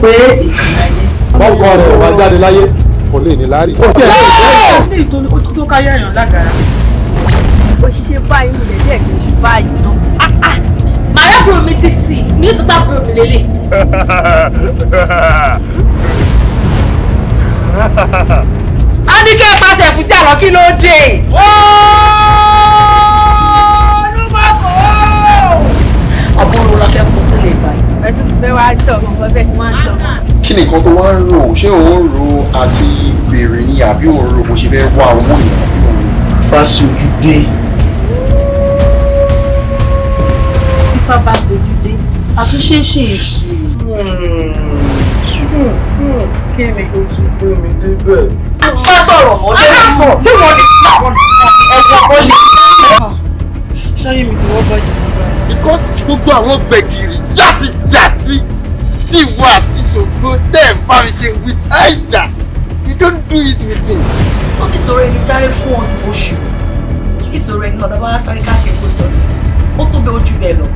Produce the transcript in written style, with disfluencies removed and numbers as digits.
pé bọ́kọ rẹ̀ wá jáde láyé kò lè ní láárí. ó tiẹ̀ ní ìtòní ó tó káyà èèyàn lágara. òṣìṣẹ́ báyìí ní ẹ̀jẹ̀ kì í báyìí náà. màá bùrù mi ti sì ní ìsúpá bùrù mi lélẹ̀. a ní kí ẹ pàṣẹ fún jà lọ kí ló dé. àbúrò la fẹ́ kó sílẹ̀ báyìí. ẹ̀dùn fẹ́ wá tọ̀ ọ̀gbọ́n bẹ́ẹ̀ ni wọ́n á tọ̀. kí ni nǹkan tó wá ń rò ṣé òun ń ro àti béèrè ni àbí òun ro bó ṣe fẹ́ wá owó yẹn. Fáṣojú dé. Ifá bá sojú dé àtúnṣe ṣe é ṣe. kí ni o tún gbé mi débẹ̀. bá sọ̀rọ̀ mọ́ lẹ́yìn tí wọ́n ní ẹ̀wọ̀n kò lè. ṣáyé mi ti wọ́n bàjẹ́ nígbà. because gbogbo àwọn gbẹ̀gìrì játijàti tí ìwọ àti ṣògo tẹ̀ ń bá mi ṣe with Aisha you don't do it with me. ó ti tọrọ ẹni sáré fún ọdún oṣù nítorí ẹni ọ̀dọ́ bá sáré káàkiri kó jọ sí ó tó bẹ ojú bẹ́ẹ̀ lọ.